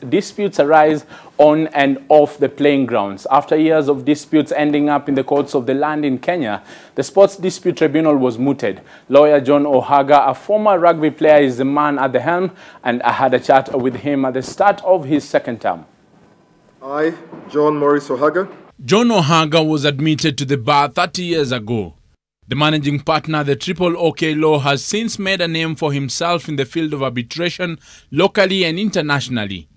Disputes arise on and off the playing grounds. After years of disputes ending up in the courts of the land in Kenya, the Sports Dispute Tribunal was mooted. Lawyer John Ohaga, a former rugby player, is the man at the helm, and I had a chat with him at the start of his second term. I, John Maurice Ohaga. John Ohaga was admitted to the bar 30 years ago. The managing partner, the Triple OK Law, has since made a name for himself in the field of arbitration, locally and internationally.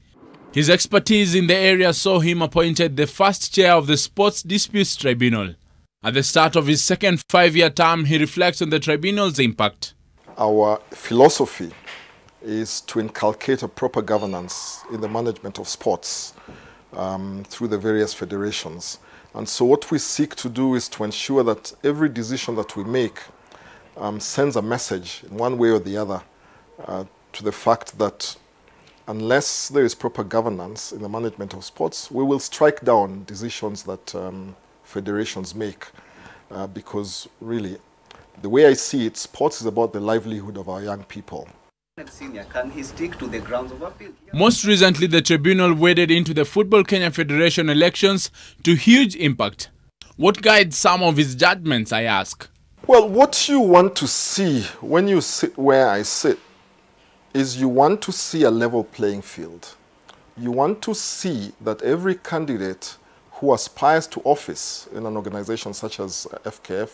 His expertise in the area saw him appointed the first chair of the Sports Disputes Tribunal. At the start of his second 5-year term, he reflects on the tribunal's impact. Our philosophy is to inculcate a proper governance in the management of sports through the various federations. And so what we seek to do is to ensure that every decision that we make sends a message in one way or the other to the fact that unless there is proper governance in the management of sports, we will strike down decisions that federations make. Because really, the way I see it, sports is about the livelihood of our young people. Can he stick to the grounds of appeal? Most recently, the tribunal waded into the Football Kenya Federation elections to huge impact. What guides some of his judgments, I ask? Well, what you want to see when you sit where I sit is you want to see a level playing field. You want to see that every candidate who aspires to office in an organization such as FKF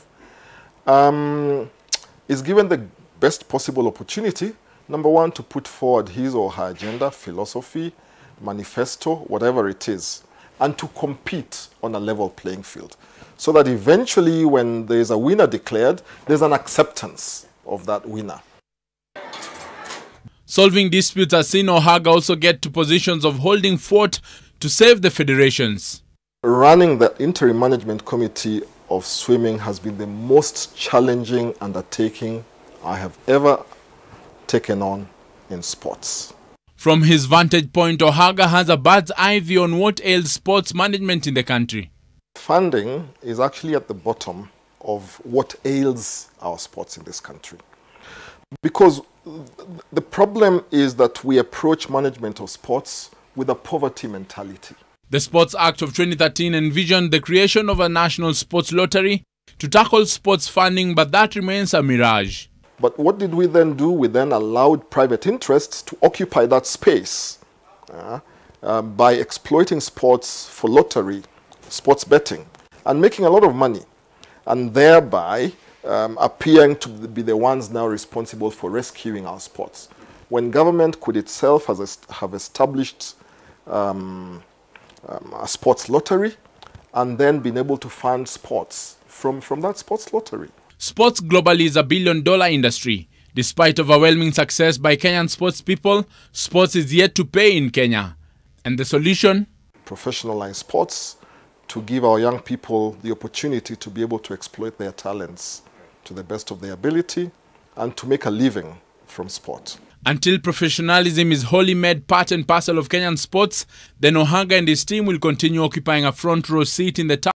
is given the best possible opportunity, number one, to put forward his or her agenda, philosophy, manifesto, whatever it is, and to compete on a level playing field. So that eventually, when there is a winner declared, there's an acceptance of that winner. Solving disputes has seen Ohaga also get to positions of holding fort to save the federations. Running the interim management committee of swimming has been the most challenging undertaking I have ever taken on in sports. From his vantage point, Ohaga has a bird's eye view on what ails sports management in the country. Funding is actually at the bottom of what ails our sports in this country. Because the problem is that we approach management of sports with a poverty mentality. The Sports Act of 2013 envisioned the creation of a national sports lottery to tackle sports funding, but that remains a mirage. But what did we then do? We then allowed private interests to occupy that space by exploiting sports for lottery, sports betting, and making a lot of money, and thereby appearing to be the ones now responsible for rescuing our sports. When government could itself have established a sports lottery and then been able to fund sports from that sports lottery. Sports globally is a billion-dollar industry. Despite overwhelming success by Kenyan sports people, sports is yet to pay in Kenya. And the solution? Professionalize sports to give our young people the opportunity to be able to exploit their talents to the best of their ability and to make a living from sport. Until professionalism is wholly made part and parcel of Kenyan sports, then Ohaga and his team will continue occupying a front row seat in the